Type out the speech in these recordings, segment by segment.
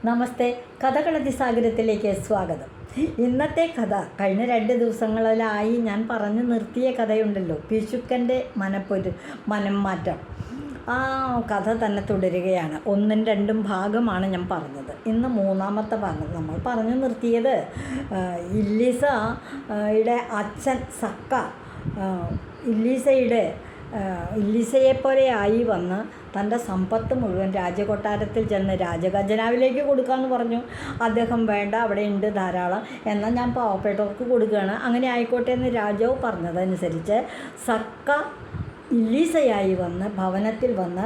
നമസ്തേ, കഥകളതിസാഗരത്തിലേക്ക് സ്വാഗതം. ഇന്നത്തെ കഥ കഴിഞ്ഞ 2 ദിവസങ്ങളിലായി ഞാൻ പറഞ്ഞു നിർത്തിയ കഥയുണ്ടല്ലോ, പിശുക്കൻ്റെ മനം മാറ്റം. ആ കഥ തന്നെ തുടരുകയാണ്. 1ഉം 2ഉം ഭാഗമാണ് ഞാൻ പറഞ്ഞത്. ഇന്ന് 3ാമത്തെ ഭാഗം. നമ്മൾ പറഞ്ഞു നിർത്തിയത് ഇല്ലീസയുടെ അച്ഛൻ സക്ക ഇല്ലീസയെപ്പോലെയായി വന്ന് തൻ്റെ സമ്പത്ത് മുഴുവൻ രാജകൊട്ടാരത്തിൽ ചെന്ന് രാജഖജനാവിലേക്ക് കൊടുക്കാമെന്ന് പറഞ്ഞു. അദ്ദേഹം വേണ്ട, അവിടെ ഉണ്ട് ധാരാളം, എന്നാൽ ഞാൻ പാവപ്പെട്ടവർക്ക് കൊടുക്കുകയാണ്. അങ്ങനെ ആയിക്കോട്ടെ എന്ന് രാജാവ് പറഞ്ഞതനുസരിച്ച് സക്ക ഇല്ലീസയായി വന്ന് ഭവനത്തിൽ വന്ന്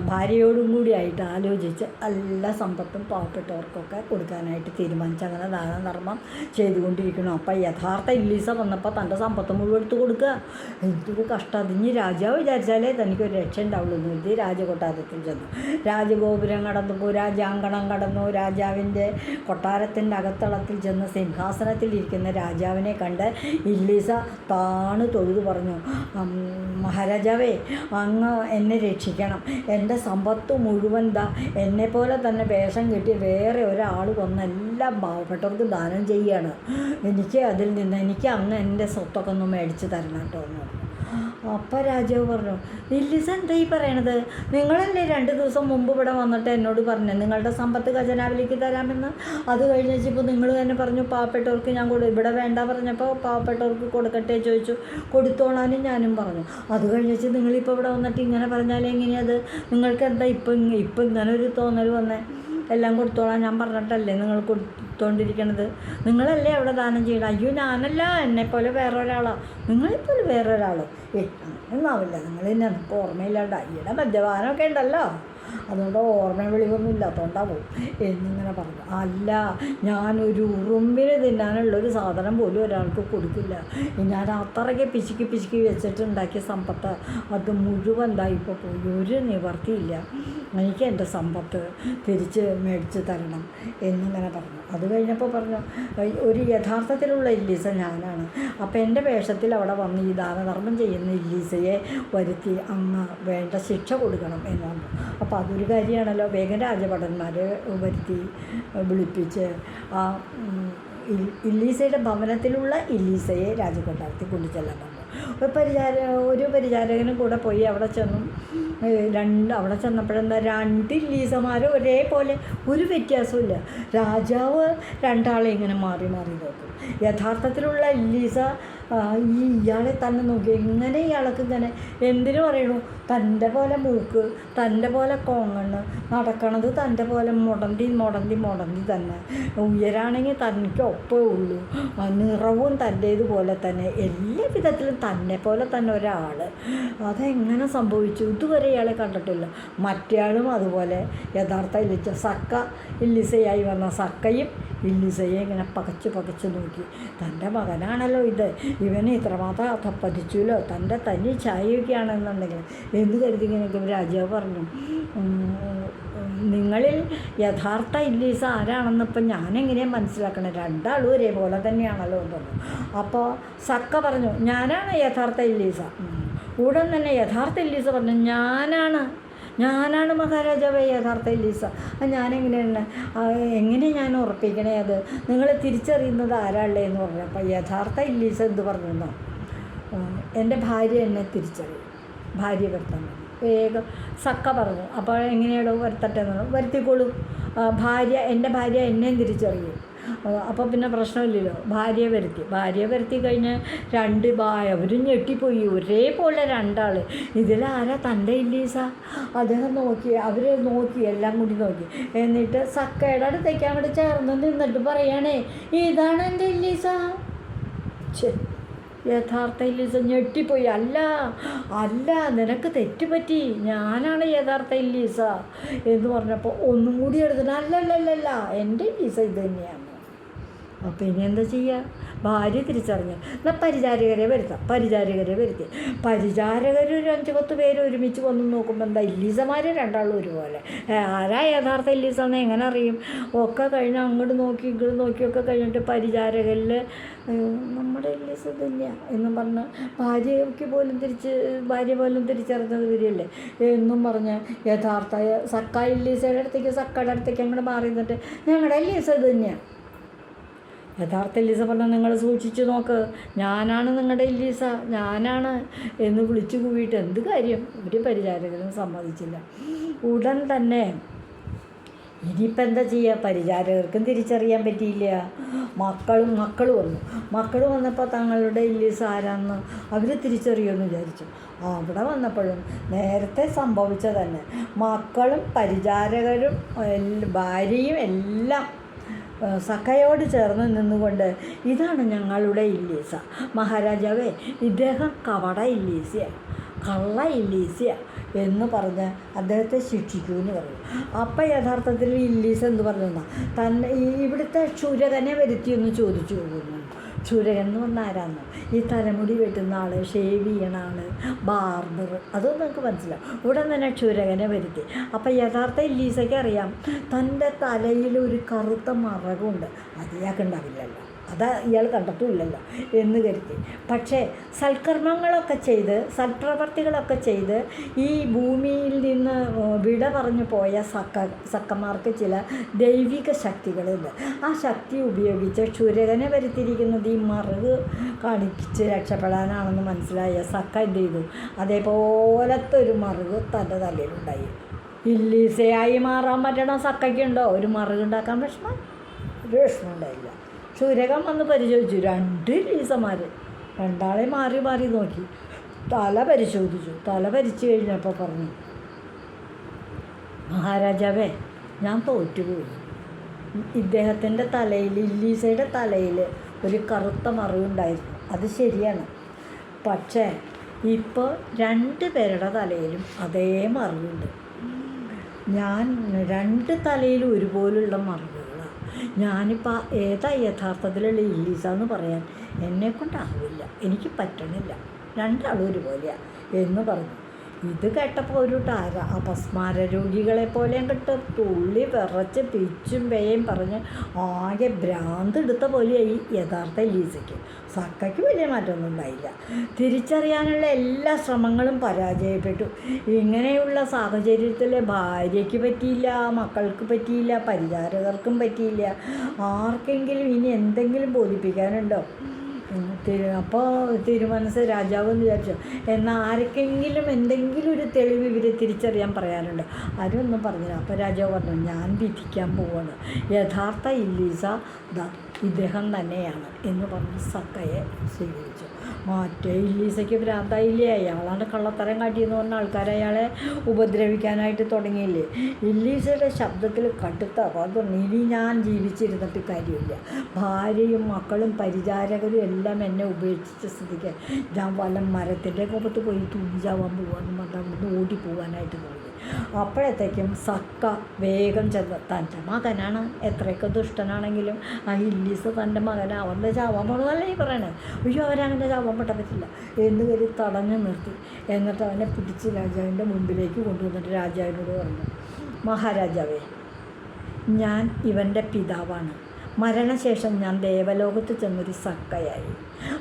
ഭാര്യയോടും കൂടിയായിട്ട് ആലോചിച്ച് എല്ലാ സമ്പത്തും പാവപ്പെട്ടവർക്കൊക്കെ കൊടുക്കാനായിട്ട് തീരുമാനിച്ചു. അങ്ങനെ ദാനധർമ്മം ചെയ്തുകൊണ്ടിരിക്കണം. അപ്പം യഥാർത്ഥ ഇല്ലീസ വന്നപ്പോൾ തൻ്റെ സമ്പത്ത് മുഴുവൻ എടുത്ത് കൊടുക്കുക. എന്തൊരു കഷ്ടം! അതിന് രാജാവ് വിചാരിച്ചാലേ തനിക്കൊരു രക്ഷ ഉണ്ടാവുള്ളൂ എന്ന് കരുതി രാജകൊട്ടാരത്തിൽ ചെന്നു. രാജഗോപുരം കടന്നു, രാജാങ്കണം കടന്നു. രാജാവിൻ്റെ കൊട്ടാരത്തിൻ്റെ അകത്തളത്തിൽ ചെന്ന് സിംഹാസനത്തിലിരിക്കുന്ന രാജാവിനെ കണ്ട് ഇല്ലീസ താണ് തൊഴുതു പറഞ്ഞു, മഹാരാജാവേ, അങ്ങ് എന്നെ രക്ഷിക്കണം. എൻ്റെ സമ്പത്ത് മുഴുവൻ എന്നെപ്പോലെ തന്നെ വേഷം കെട്ടി വേറെ ഒരാൾ വന്ന് എല്ലാം പാവപ്പെട്ടവർക്ക് ദാനം ചെയ്യുകയാണ്. എനിക്ക് അങ്ങ് എൻ്റെ സ്വത്തൊക്കെ ഒന്ന് മേടിച്ച് തരണം കേട്ടോ എന്ന് പറഞ്ഞു. അപ്പം രാജാവ് പറഞ്ഞു, ഇല്ലീസ എന്താ ഈ പറയണത്? നിങ്ങളല്ലേ 2 ദിവസം മുമ്പ് ഇവിടെ വന്നിട്ട് എന്നോട് പറഞ്ഞു നിങ്ങളുടെ സമ്പത്ത് ഖജനാവിലേക്ക് തരാമെന്ന്. അത് കഴിഞ്ഞപ്പോൾ നിങ്ങൾ തന്നെ പറഞ്ഞു പാവപ്പെട്ടവർക്ക് ഞാൻ ഇവിടെ വേണ്ട പറഞ്ഞപ്പോൾ പാവപ്പെട്ടവർക്ക് കൊടുക്കട്ടെ ചോദിച്ചു, കൊടുത്തോളാനും ഞാനും പറഞ്ഞു. അത് കഴിഞ്ഞിട്ട് നിങ്ങളിപ്പോൾ ഇവിടെ വന്നിട്ട് ഇങ്ങനെ പറഞ്ഞാൽ എങ്ങനെയത്? നിങ്ങൾക്ക് എന്താ ഇപ്പം ഇങ്ങനെ ഒരു തോന്നൽ വന്നേ? എല്ലാം കൊടുത്തോളാം ഞാൻ പറഞ്ഞിട്ടല്ലേ നിങ്ങൾ കൊടുത്തോണ്ടിരിക്കണത്? നിങ്ങളല്ലേ അവിടെ ദാനം ചെയ്യണം? അയ്യോ ഞാനല്ല, എന്നെപ്പോലെ വേറൊരാളാണ്. നിങ്ങളെപ്പോലെ വേറൊരാൾ. അങ്ങനെയൊന്നാവില്ല, നിങ്ങൾ തന്നെ നമുക്ക് ഓർമ്മയില്ലാണ്ട് ഈയിടെ മദ്യപാനമൊക്കെ ഉണ്ടല്ലോ, അതുകൊണ്ട് ഓർമ്മ വെളിവൊന്നും ഇല്ലാത്തതുകൊണ്ടാവും എന്നിങ്ങനെ പറഞ്ഞു. അല്ല, ഞാനൊരു ഉറുമ്പിന് തിന്നാനുള്ളൊരു സാധനം പോലും ഒരാൾക്ക് കൊടുക്കില്ല. ഞാൻ അത്രയ്ക്ക് പിശുക്കി വെച്ചിട്ടുണ്ടാക്കിയ സമ്പത്ത് അത് മുഴുവൻ ഇപ്പോൾ പോയി. ഒരു നിവർത്തിയില്ല. എനിക്ക് എൻ്റെ സമ്പത്ത് തിരിച്ച് മേടിച്ച് തരണം എന്നിങ്ങനെ പറഞ്ഞു. അത് കഴിഞ്ഞപ്പോൾ പറഞ്ഞു, ഒരു യഥാർത്ഥത്തിലുള്ള ഇല്ലീസ ഞാനാണ്. അപ്പോൾ എൻ്റെ വേഷത്തിൽ അവിടെ വന്ന് ഈ ദാനധർമ്മം ചെയ്യുന്ന ഇല്ലീസയെ വരുത്തി അങ്ങ് വേണ്ട ശിക്ഷ കൊടുക്കണം എന്ന് പറഞ്ഞു. അപ്പോൾ അതൊരു കാര്യമാണല്ലോ. വേഗം രാജഭടന്മാരെ വരുത്തി വിളിപ്പിച്ച് ആ ഇല്ലീസയുടെ ഭവനത്തിലുള്ള ഇല്ലീസയെ രാജകൊട്ടാരത്തിൽ കൊണ്ടുചെല്ലാൻ പറഞ്ഞു. ഒരു പരിചാരകനും കൂടെ പോയി അവിടെ ചെന്നു. അവിടെ ചെന്നപ്പോഴെന്താ 2 ഇല്ലീസമാർ ഒരേപോലെ, ഒരു വ്യത്യാസമില്ല. രാജാവ് 2 ആളെ ഇങ്ങനെ മാറി നോക്കും. യഥാർത്ഥത്തിലുള്ള ഇല്ലീസ ഇയാളെ തന്നെ നോക്കി, എങ്ങനെ ഇയാൾക്ക് ഇങ്ങനെ എന്തിനു പറയണു? തൻ്റെ പോലെ മൂക്ക്, തൻ്റെ പോലെ കോങ്ങണ്ണ്, നടക്കണത് തൻ്റെ പോലെ മുടന്തി തന്നെ, ഉയരാണെങ്കിൽ തനിക്ക് ഒപ്പേ ഉള്ളൂ, നിറവും തൻ്റേതുപോലെ തന്നെ, എല്ലാ വിധത്തിലും തന്നെ പോലെ തന്നെ ഒരാൾ. അതെങ്ങനെ സംഭവിച്ചു? ഇതുവരെ ഇയാളെ കണ്ടിട്ടില്ല. മറ്റേയാളും അതുപോലെ യഥാർത്ഥ ഇല്ലീസയായി വന്ന സക്കയും ഇല്ലീസയെ ഇങ്ങനെ പകച്ച് നോക്കി. തൻ്റെ മകനാണല്ലോ ഇത്, ഇവനെ ഇത്രമാത്രം അധപ്പതിച്ചുല്ലോ, തൻ്റെ തനി ചായയൊക്കെയാണെന്നുണ്ടെങ്കിൽ എന്ന് കരുതി ഇങ്ങനെ രാജാവ് പറഞ്ഞു, നിങ്ങളിൽ യഥാർത്ഥ ഇല്ലീസ ആരാണെന്ന് ഇപ്പം ഞാനെങ്ങനെയാണ് മനസ്സിലാക്കണം? 2 ആളും ഒരേപോലെ തന്നെയാണല്ലോ എന്ന് പറഞ്ഞു. അപ്പോൾ സക്ക പറഞ്ഞു, ഞാനാണ് യഥാർത്ഥ ഇല്ലീസ. ഉടൻ തന്നെ യഥാർത്ഥ ഇല്ലീസ പറഞ്ഞു, ഞാനാണ് മഹാരാജാവേ യഥാർത്ഥ ഇല്ലീസ. എങ്ങനെ ഞാൻ ഉറപ്പിക്കണേ അത്? നിങ്ങൾ തിരിച്ചറിയുന്നത് ആരാളേ എന്ന് പറഞ്ഞു. അപ്പം യഥാർത്ഥ ഇല്ലീസ എന്ത് പറഞ്ഞു? എൻ്റെ ഭാര്യ എന്നെ തിരിച്ചറിയും, ഭാര്യ വരുത്താൻ വേഗം സക്ക പറഞ്ഞു. അപ്പോൾ എങ്ങനെയാണോ വരുത്തട്ടെ എന്ന് വരുത്തിക്കോളൂ. എൻ്റെ ഭാര്യ എന്നെയും തിരിച്ചറിയും. അപ്പോൾ പിന്നെ പ്രശ്നമില്ലല്ലോ. ഭാര്യയെ വരുത്തി കഴിഞ്ഞ് 2 അവരും ഞെട്ടിപ്പോയി. ഒരേപോലെ 2 ആൾ. ഇതിലാരാ തൻ്റെ ഇല്ലീസ? അദ്ദേഹം അവർ നോക്കി, എല്ലാം കൂടി നോക്കി. എന്നിട്ട് സക്കയുടെ അടുത്തേക്ക് അങ്ങോട്ട് ചേർന്ന് നിന്നിട്ട് പറയണേ, ഇതാണ് എൻ്റെ ഇല്ലീസ. യഥാർത്ഥ ഇല്ലീസ ഞെട്ടിപ്പോയി. അല്ല നിനക്ക് തെറ്റുപറ്റി, ഞാനാണ് യഥാർത്ഥ ഇല്ലീസ എന്ന് പറഞ്ഞപ്പോൾ ഒന്നും കൂടി എടുത്തിട്ട് അല്ലല്ല എൻ്റെ ഇല്ലീസ ഇത് തന്നെയാണ്. അപ്പോൾ ഇനി എന്താ ചെയ്യുക? ഭാര്യ തിരിച്ചറിഞ്ഞു. എന്നാൽ പരിചാരകരെ വരുത്തി. പരിചാരകർ ഒരു 5-10 പേര് ഒരുമിച്ച് വന്ന് നോക്കുമ്പോൾ എന്താ, ഇല്ലീസമാർ രണ്ടാളും ഒരുപോലെ. ആരാ യഥാർത്ഥ ഇല്ലീസെന്ന് എങ്ങനെ അറിയും? ഒക്കെ കഴിഞ്ഞ് അങ്ങോട്ട് നോക്കി ഇങ്ങോട്ട് നോക്കിയൊക്കെ കഴിഞ്ഞിട്ട് പരിചാരകരിൽ നമ്മുടെ ഇല്ലീസ് തന്നെയാണ് എന്നും പറഞ്ഞ് ഭാര്യ പോലും തിരിച്ചറിഞ്ഞത് വരികയല്ലേ എന്നും പറഞ്ഞ് യഥാർത്ഥ ഇല്ലീസയുടെ അടുത്തേക്ക് അങ്ങോട്ട് മാറി നിന്നിട്ട് ഞങ്ങളുടെ ഇല്ലീസ് ഇത് തന്നെയാണ്. യഥാർത്ഥ ഇല്ലീസ പറഞ്ഞാൽ നിങ്ങൾ സൂക്ഷിച്ച് നോക്ക്, ഞാനാണ് നിങ്ങളുടെ ഇല്ലീസ, ഞാനാണ് എന്ന് വിളിച്ചു കൂവിയിട്ട് എന്ത് കാര്യം? ഒരു പരിചാരകരും സമ്മതിച്ചില്ല. ഉടൻ തന്നെ ഇനിയിപ്പോൾ എന്താ ചെയ്യുക? പരിചാരകർക്കും തിരിച്ചറിയാൻ പറ്റിയില്ല. മക്കൾ വന്നപ്പോൾ തങ്ങളുടെ ഇല്ലീസ് ആരാന്ന് അവർ തിരിച്ചറിയുമെന്ന് വിചാരിച്ചു. അവിടെ വന്നപ്പോഴും നേരത്തെ സംഭവിച്ച തന്നെ മക്കളും പരിചാരകരും ഭാര്യയും എല്ലാം സഖയോട് ചേർന്ന് നിന്നുകൊണ്ട് ഇതാണ് ഞങ്ങളുടെ ഇല്ലീസ, മഹാരാജാവേ ഇദ്ദേഹം കള്ള ഇല്ലീസിയ എന്ന് പറഞ്ഞ് അദ്ദേഹത്തെ ശിക്ഷിക്കുമെന്ന് പറയും. അപ്പം യഥാർത്ഥത്തിൽ ഇല്ലീസ് എന്ത് പറഞ്ഞു? തന്നെ ഇവിടുത്തെ ക്ഷുരകനെ വരുത്തിയൊന്ന് ചോദിച്ചു പോകുന്നു. ക്ഷുരകൻ എന്ന് പറഞ്ഞാൽ ആരാന്നോ? ഈ തലമുടി വെട്ടുന്ന ആൾ, ഷേവ് ചെയ്യണ ആൾ, ബാർബർ, അതൊന്നും നിങ്ങൾക്ക് മനസ്സിലാവും. ഇവിടെ തന്നെ ക്ഷുരകനെ വരുത്തി. അപ്പം യഥാർത്ഥ ഇല്ലീസയ്ക്ക് അറിയാം തൻ്റെ തലയിൽ ഒരു കറുത്ത മറകുണ്ട്, അത് ഇയാൾക്കുണ്ടാവില്ലല്ലോ, അത് ഇയാൾ കണ്ടിട്ടുമില്ലല്ലോ എന്ന് കരുതി. പക്ഷേ സൽപ്രവർത്തികളൊക്കെ ചെയ്ത് ഈ ഭൂമിയിൽ നിന്ന് വിട പറഞ്ഞു പോയ സക്കന്മാർക്ക് ചില ദൈവിക ശക്തികളുണ്ട്. ആ ശക്തി ഉപയോഗിച്ച് ക്ഷുരകനെ വരുത്തിയിരിക്കുന്നത് ഈ മറുക് കാണിച്ച് രക്ഷപ്പെടാനാണെന്ന് മനസ്സിലായ സക്ക എന്ത് ചെയ്തു? അതേപോലത്തെ ഒരു മറുക് തൻ്റെ തലയിലുണ്ടായി. ഇല്ലീസയായി മാറാൻ പറ്റണ സക്കയ്ക്കുണ്ടോ? ഒരു മറുകുണ്ടാക്കാൻ വിഷമം? ഒരു വിഷമം ഉണ്ടായില്ല. ക്ഷുരകൻ വന്ന് പരിശോധിച്ചു. 2 ഇല്ലീസമാർ രണ്ടാളെ മാറി നോക്കി. തല പരിശോധിച്ചു കഴിഞ്ഞപ്പോൾ പറഞ്ഞു, മഹാരാജാവേ ഞാൻ തോറ്റുപോയി. ഇദ്ദേഹത്തിൻ്റെ തലയിൽ, ഇല്ലീസയുടെ തലയിൽ ഒരു കറുത്ത മറുകുണ്ടായിരുന്നു, അത് ശരിയാണ്. പക്ഷേ ഇപ്പോൾ 2 പേരുടെ തലയിലും അതേ മറുകുണ്ട്. ഞാൻ 2 തലയിലും ഒരുപോലുള്ള മറുകുകളാണ്. ഞാനിപ്പോൾ ഏതാ യഥാർത്ഥത്തിലുള്ള ഇല്ലീസ എന്ന് പറയാൻ എന്നെക്കൊണ്ടാവില്ല, എനിക്ക് പറ്റണില്ല, 2 ആളും ഒരുപോലെയാണ് എന്ന് പറഞ്ഞു. ഇത് കേട്ടപ്പോൾ ഒരു അപസ്മാര രോഗികളെ പോലെ കിട്ടും തുള്ളി വിറച്ച് പിച്ചും പേയും പറഞ്ഞ് ആകെ ഭ്രാന്തെടുത്ത പോലെയായി യഥാർത്ഥ ഇല്ലീസയ്ക്ക്. സക്കയ്ക്ക് വലിയ മാറ്റമൊന്നും ഉണ്ടായില്ല. തിരിച്ചറിയാനുള്ള എല്ലാ ശ്രമങ്ങളും പരാജയപ്പെട്ടു. ഇങ്ങനെയുള്ള സാഹചര്യത്തിൽ ഭാര്യയ്ക്ക് പറ്റിയില്ല, മക്കൾക്ക് പറ്റിയില്ല, പരിചാരകർക്കും പറ്റിയില്ല. ആർക്കെങ്കിലും ഇനി എന്തെങ്കിലും ബോധിപ്പിക്കാനുണ്ടോ? അപ്പോൾ തിരുമനസ് രാജാവ് എന്ന് വിചാരിച്ചു, എന്നാൽ ആർക്കെങ്കിലും എന്തെങ്കിലും ഒരു തെളിവ് ഇവരെ തിരിച്ചറിയാൻ പറയാനുണ്ട്. ആരൊന്നും പറഞ്ഞില്ല. അപ്പോൾ രാജാവ് പറഞ്ഞു, ഞാൻ വിധിക്കാൻ പോവാണ്, യഥാർത്ഥ ഇല്ലീസ ഇദ്ദേഹം തന്നെയാണ് എന്ന് പറഞ്ഞ് സക്കയെ സ്വീകരിച്ചു. മറ്റേ ഇല്ലീസയ്ക്ക് ഭ്രാന്തായില്ലേ, അയാളാണ് കള്ളത്തരം കാട്ടിയെന്ന് പറഞ്ഞ ആൾക്കാർ അയാളെ ഉപദ്രവിക്കാനായിട്ട് തുടങ്ങിയില്ലേ. ഇല്ലീസയുടെ ശബ്ദത്തിൽ കടുത്ത അപ്പം, ഇനി ഞാൻ ജീവിച്ചിരുന്നിട്ട് കാര്യമില്ല, ഭാര്യയും മക്കളും പരിചാരകരും എല്ലാം എന്നെ ഉപേക്ഷിച്ച സ്ഥിതിക്ക് ഞാൻ വല്ല മരത്തിൻ്റെ കോപത്ത് പോയി തൂങ്ങിച്ചാവാൻ പോകാമെന്ന് പറഞ്ഞാൽ അവിടുന്ന് ഓടിപ്പോകാനായിട്ട് തോന്നി. അപ്പോഴത്തേക്കും സക്ക വേഗം ചെന്ന്, തൻ്റെ മകനാണ്, എത്രയൊക്കെ ദുഷ്ടനാണെങ്കിലും ആ ഇല്ലീസ് തൻ്റെ മകനാണ്, അവൻ്റെ ചാവാൻ പോകണമെന്നല്ല ഈ പറയണത്. അയ്യോ അവരങ്ങനെ ചാവാൻ പറ്റില്ല എന്ന് കരുതി തടഞ്ഞു നിർത്തി. എന്നിട്ട് അവനെ പിടിച്ച് രാജാവിൻ്റെ മുമ്പിലേക്ക് കൊണ്ടുവന്നിട്ട് രാജാവിനോട് പറഞ്ഞു, മഹാരാജാവേ ഞാൻ ഇവൻ്റെ പിതാവാണ്. മരണശേഷം ഞാൻ ദേവലോകത്ത് ചെന്നൊരു സക്കയായി.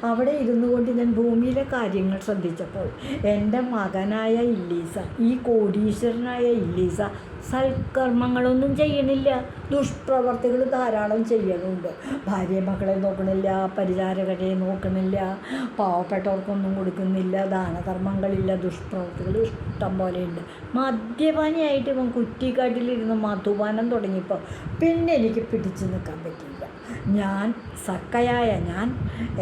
അവിടെ ഇരുന്നു കൊണ്ട് ഞാൻ ഭൂമിയിലെ കാര്യങ്ങൾ ശ്രദ്ധിച്ചപ്പോൾ എൻ്റെ മകനായ ഇല്ലീസ, ഈ കോടീശ്വരനായ ഇല്ലീസ സൽക്കർമ്മങ്ങളൊന്നും ചെയ്യണില്ല, ദുഷ്പ്രവർത്തികൾ ധാരാളം ചെയ്യണമുണ്ട്. ഭാര്യ മക്കളെ നോക്കണില്ല, പരിചാരകരെ നോക്കണില്ല, പാവപ്പെട്ടവർക്കൊന്നും കൊടുക്കുന്നില്ല, ദാനധർമ്മങ്ങളില്ല, ദുഷ്പ്രവർത്തികൾ ഇഷ്ടം പോലെയുണ്ട്. മദ്യപാനിയായിട്ട് ഇവൻ കുറ്റിക്കാട്ടിലിരുന്ന് മധുപാനം തുടങ്ങിയപ്പോൾ പിന്നെ എനിക്ക് പിടിച്ചു നിൽക്കാൻ പറ്റിയില്ല. ഞാൻ സക്കയായ ഞാൻ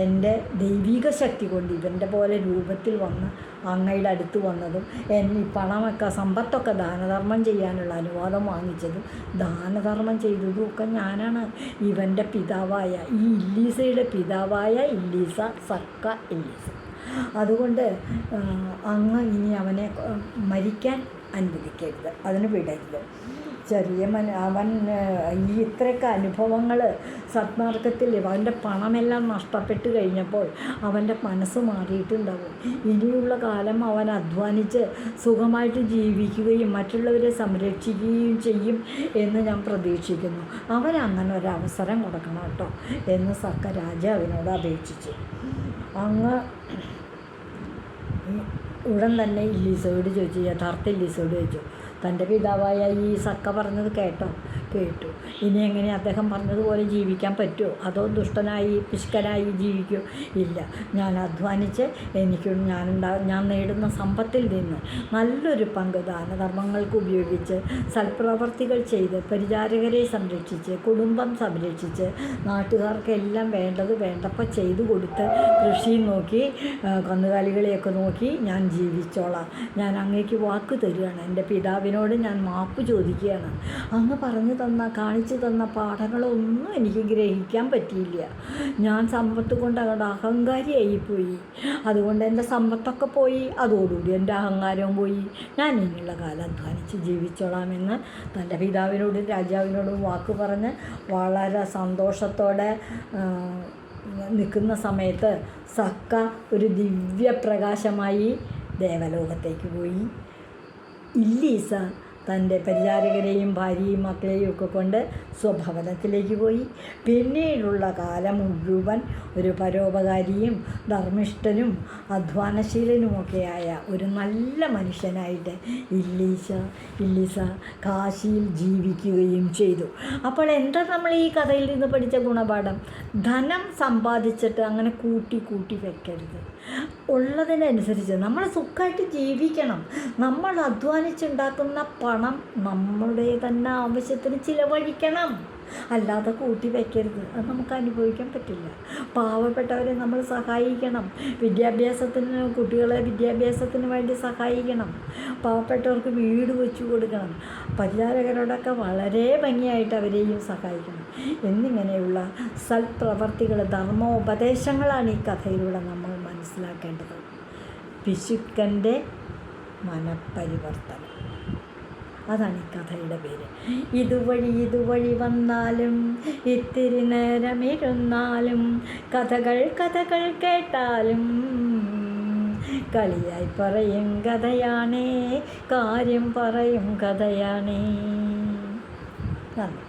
എൻ്റെ ദൈവിക ശക്തി കൊണ്ട് ഇവൻ്റെ പോലെ രൂപത്തിൽ വന്ന് അങ്ങയുടെ അടുത്ത് വന്നതും ഈ പണമൊക്കെ സമ്പത്തൊക്കെ ദാനധർമ്മം ചെയ്യാനുള്ള അനുവാദം വാങ്ങിച്ചതും ദാനധർമ്മം ചെയ്തതും ഒക്കെ ഞാനാണ്. ഇവൻ്റെ പിതാവായ ഈ ഇല്ലീസയുടെ പിതാവായ ഇല്ലീസ, സക്ക ഇല്ലീസ. അതുകൊണ്ട് അങ്ങ് ഇനി അവനെ മരിക്കാൻ അനുവദിക്കരുത്, അതിന് വിടരുത്. അവൻ ഈ ഇത്രയൊക്കെ അനുഭവങ്ങൾ സത്മാർഗത്തിൽ അവൻ്റെ പണമെല്ലാം നഷ്ടപ്പെട്ട് കഴിഞ്ഞപ്പോൾ അവൻ്റെ മനസ്സ് മാറിയിട്ടുണ്ടാവും. ഇനിയുള്ള കാലം അവൻ അധ്വാനിച്ച് സുഖമായിട്ട് ജീവിക്കുകയും മറ്റുള്ളവരെ സംരക്ഷിക്കുകയും ചെയ്യും എന്ന് ഞാൻ പ്രതീക്ഷിക്കുന്നു. അവൻ അങ്ങനെ ഒരവസരം കൊടുക്കണം കേട്ടോ എന്ന് സക്ക രാജാവിനോട് അപേക്ഷിച്ചു. അങ്ങ് ഉടൻ തന്നെ ഇല്ലീസോട് ചോദിച്ചു, യഥാർത്ഥ ഇല്ലീസോട് ചോദിച്ചു, തൻ്റെ പിതാവായ ഈ സക്ക പറഞ്ഞത് കേട്ടോ? കേട്ടു. ഇനി എങ്ങനെ അദ്ദേഹം പറഞ്ഞതുപോലെ ജീവിക്കാൻ പറ്റുമോ? അതോ ദുഷ്ടനായി പിശുക്കനായി ജീവിക്കുമോ? ഇല്ല, ഞാൻ അധ്വാനിച്ച് ഞാൻ നേടുന്ന സമ്പത്തിൽ നിന്ന് നല്ലൊരു പങ്ക് ദാനധർമ്മങ്ങൾക്ക് ഉപയോഗിച്ച് സൽപ്രവർത്തികൾ ചെയ്ത് പരിചാരകരെ സംരക്ഷിച്ച് കുടുംബം സംരക്ഷിച്ച് നാട്ടുകാർക്കെല്ലാം വേണ്ടപ്പോൾ ചെയ്തു കൊടുത്ത് കൃഷി നോക്കി കന്നുകാലികളെയൊക്കെ നോക്കി ഞാൻ ജീവിച്ചോളാം. ഞാൻ അങ്ങേക്ക് വാക്ക് തരികയാണ്. എൻ്റെ പിതാവിനോട് ഞാൻ മാപ്പ് ചോദിക്കുകയാണ്. അങ്ങ് കാണിച്ചു തന്ന പാഠങ്ങളൊന്നും എനിക്ക് ഗ്രഹിക്കാൻ പറ്റിയില്ല. ഞാൻ സമ്പത്ത് കൊണ്ട് അങ്ങോട്ട് അഹങ്കാരിയായിപ്പോയി. അതുകൊണ്ട് എൻ്റെ സമ്പത്തൊക്കെ പോയി, അതോടുകൂടി എൻ്റെ അഹങ്കാരവും പോയി. ഞാൻ ഇനിയുള്ള കാലം അധ്വാനിച്ച് ജീവിച്ചോളാമെന്ന് തൻ്റെ പിതാവിനോടും രാജാവിനോടും വാക്ക് പറഞ്ഞ് വളരെ സന്തോഷത്തോടെ നിൽക്കുന്ന സമയത്ത് സക്ക ഒരു ദിവ്യപ്രകാശമായി ദേവലോകത്തേക്ക് പോയി. ഇല്ലീസ തൻ്റെ പരിചാരകരെയും ഭാര്യയും മക്കളെയും ഒക്കെ കൊണ്ട് സ്വഭവനത്തിലേക്ക് പോയി. പിന്നീടുള്ള കാലം മുഴുവൻ ഒരു പരോപകാരിയും ധർമ്മിഷ്ഠനും അധ്വാനശീലനുമൊക്കെയായ ഒരു നല്ല മനുഷ്യനായിട്ട് ഇല്ലീസ കാശിയിൽ ജീവിക്കുകയും ചെയ്തു. അപ്പോൾ എന്താ നമ്മൾ ഈ കഥയിൽ നിന്ന് പഠിച്ച ഗുണപാഠം? ധനം സമ്പാദിച്ചിട്ട് അങ്ങനെ കൂട്ടി വെക്കരുത്. ഉള്ളതിനനുസരിച്ച് നമ്മൾ സുഖമായിട്ട് ജീവിക്കണം. നമ്മൾ അധ്വാനിച്ചുണ്ടാക്കുന്ന പണം നമ്മുടെ തന്നെ ആവശ്യത്തിന് ചിലവഴിക്കണം, അല്ലാതെ കൂട്ടി വയ്ക്കരുത്. അത് നമുക്ക് അനുഭവിക്കാൻ പറ്റില്ല. പാവപ്പെട്ടവരെ നമ്മൾ സഹായിക്കണം. കുട്ടികളെ വിദ്യാഭ്യാസത്തിന് വേണ്ടി സഹായിക്കണം. പാവപ്പെട്ടവർക്ക് വീട് വെച്ചു കൊടുക്കണം. പരിചാരകരോടൊക്കെ വളരെ ഭംഗിയായിട്ട് അവരെയും സഹായിക്കണം. എന്നിങ്ങനെയുള്ള സൽപ്രവർത്തികൾ, ധർമ്മോപദേശങ്ങളാണ് ഈ കഥയിലൂടെ നമ്മൾ മനസ്സിലാക്കേണ്ടത്. പിശുക്കൻ്റെ മനപരിവർത്തനം, അതാണ് ഈ കഥയുടെ പേര്. ഇതുവഴി വന്നാലും ഇത്തിരി നേരമിരുന്നാലും കഥകൾ കേട്ടാലും കളിയായി പറയും കഥയാണേ, കാര്യം പറയും കഥയാണേ. നന്ദി.